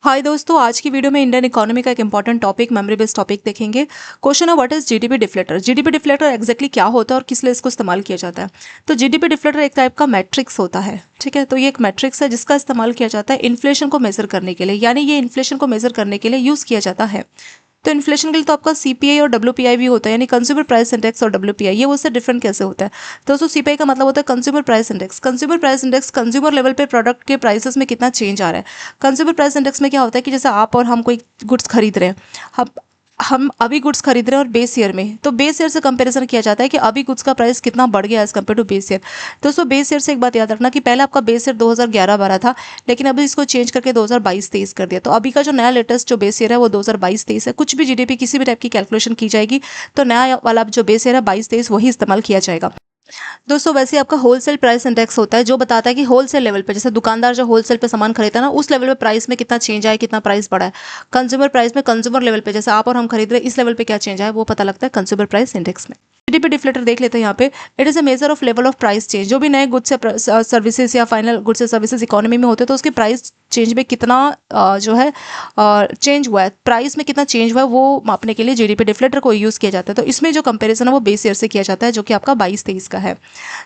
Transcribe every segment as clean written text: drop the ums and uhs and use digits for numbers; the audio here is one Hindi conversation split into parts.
हाय दोस्तों, आज की वीडियो में इंडियन इकोनॉमी का एक important topic, memory based topic देखेंगे। क्वेश्चन है what is GDP deflator. GDP deflator exactly क्या होता है और किस लिए इसको इस्तेमाल किया जाता है। तो जीडीपी डिफ्लेटर एक टाइप का मैट्रिक्स होता है, ठीक है। तो ये एक मैट्रिक्स है जिसका इस्तेमाल किया जाता है इन्फ्लेशन को मेजर करने के लिए, यानी ये इन्फ्लेशन को मेजर करने के लिए यूज किया जाता है। तो इन्फ्लेशन के लिए तो आपका सीपीआई और डब्ल्यूपीआई भी होता है, यानी कंज्यूमर प्राइस इंडेक्स और डब्ल्यूपीआई। ये उससे डिफरेंट कैसे होता है। तो दोस्तों सीपीआई का मतलब होता है consumer price index. Consumer price index consumer level पे प्रोडक्ट के प्राइसेस में कितना चेंज आ रहा है। कंज्यूमर प्राइस इंडेक्स में क्या होता है कि जैसे आप और हम कोई गुड्स खरीद रहे हैं, हम अभी गुड्स खरीद रहे हैं और बेस ईयर में, तो बेस ईयर से कंपैरिजन किया जाता है कि अभी गुड्स का प्राइस कितना बढ़ गया as compare to base year. दोस्तों बेस ईयर से एक बात याद रखना कि पहले आपका बेस ईयर 2011-12 था, लेकिन अभी इसको चेंज करके 2022-23 कर दिया। तो अभी का जो नया लेटेस्ट जो बेस ईयर है वो 2022-23 है। कुछ भी जीडीपी किसी भी टाइप की कैलकुलेशन की जाएगी तो नया वाला जो बेस ईयर है 22-23 वही इस्तेमाल किया जाएगा। दोस्तों वैसे आपका होलसेल प्राइस इंडेक्स होता है जो बताता है कि होलसेल लेवल पे, जैसे दुकानदार जो होलसेल पे सामान खरीदता है ना, उस लेवल पे प्राइस में कितना चेंज आया, कितना प्राइस बढ़ा है। कंज्यूमर प्राइस में कंज्यूमर लेवल पे, जैसे आप और हम खरीद रहे हैं, इस लेवल पे क्या चेंज आया वो पता लगता है कंज्यूमर प्राइस इंडेक्स में। जीडीपी डिफ्लेटर देख लेते हैं यहाँ पे। It is a measure of level of price change. जो भी नए गुड्स या सर्विसेज या फाइनल गुड्स या सर्विसेज इकोनॉमी में होते हैं तो उसके प्राइस चेंज में कितना जो है चेंज हुआ है, प्राइस में कितना चेंज हुआ है, वो मापने के लिए जीडीपी डिफ्लेटर को यूज़ किया जाता है। तो इसमें जो कंपैरिजन है वो बेस ईयर से किया जाता है, जो कि आपका 22-23 का है।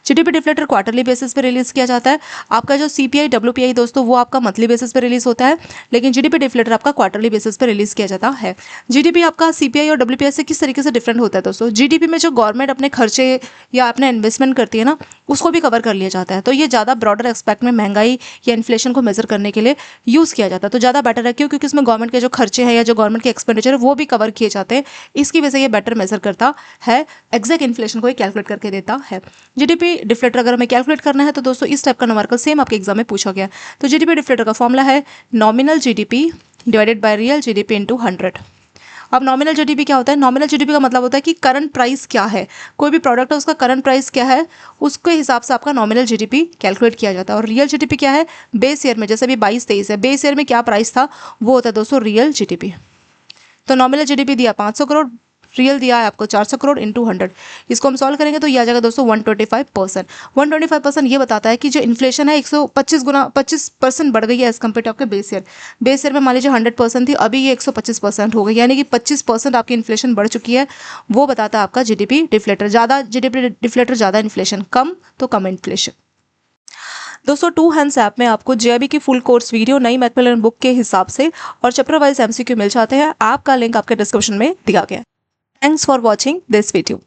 जीडीपी डिफ्लेटर क्वार्टरली बेसिस पे रिलीज किया जाता है। आपका जो सीपीआई डब्ल्यूपीआई दोस्तों वो आपका मंथली बेसिस पे रिलीज होता है, लेकिन जीडीपी डिफ्लेटर आपका क्वार्टरली बेसिस पे रिलीज किया जाता है। जीडीपी आपका सीपीआई और डब्ल्यूपीआई से किस तरीके से डिफरेंट होता है दोस्तों। जीडीपी में जो गवर्नमेंट अपने खर्चे या अपने इन्वेस्टमेंट करती है ना, उसको भी कवर कर लिया जाता है। तो ये ज़्यादा ब्रॉडर एक्सपेक्ट में महंगाई या इन्फ्लेशन को मेजर करने के लिए यूज़ किया जाता है। तो ज़्यादा बेटर है, क्यों? क्योंकि इसमें गवर्नमेंट के जो खर्चे हैं या जो गवर्नमेंट के एक्सपेंडिचर है वो भी कवर किए जाते हैं। इसकी वजह से ये बेटर मेजर करता है, एग्जैक्ट इन्फ्लेशन को कैलकुलेट करके देता है। जीडीपी डिफ्लेटर अगर हमें कैलकुलेट करना है तो दोस्तों इस टाइप का न्यूमेरिकल सेम आपके एग्जाम में पूछा गया। तो जीडीपी डिफ्लेटर का फॉर्मूला है nominal GDP divided by real GDP into 100। अब नॉमिनल जीडीपी क्या होता है? नॉमिनल जीडीपी का मतलब होता है कि करंट प्राइस क्या है, कोई भी प्रोडक्ट है उसका करंट प्राइस क्या है, उसके हिसाब से आपका नॉमिनल जीडीपी कैलकुलेट किया जाता है। और रियल जीडीपी क्या है? बेस ईयर में, जैसे अभी 22-23 है, बेस ईयर में क्या प्राइस था वो होता है दोस्तों रियल जीडीपी। तो नॉमिनल जीडीपी दिया 500 करोड़, रियल दिया है आपको 400 करोड़ इंटू 100। इसको हम सॉल्व करेंगे तो ये आ जाएगा दोस्तों 125%। 125% ये बताता है कि जो इन्फ्लेशन है 125% बढ़ गई है एज कम्पेयर टू आपके बेस ईयर। बेस ईयर में मान लीजिए 100% थी, अभी ये 125% हो गई, यानी कि 25% आपकी इन्फ्लेशन बढ़ चुकी है। वो बताता है आपका जीडीपी डिफ्लेटर। ज़्यादा जीडीपी डिफ्लेटर ज़्यादा इन्फ्लेशन, कम तो कम इन्फ्लेशन। दोस्तों टू हैंड्स ऐप में आपको जेआईबी की फुल कोर्स वीडियो नई मैकमिलन बुक के हिसाब से और चैप्टर वाइज एमसीक्यू मिल जाते हैं। ऐप का लिंक आपके डिस्क्रिप्शन में दिया गया है। Thanks for watching this video.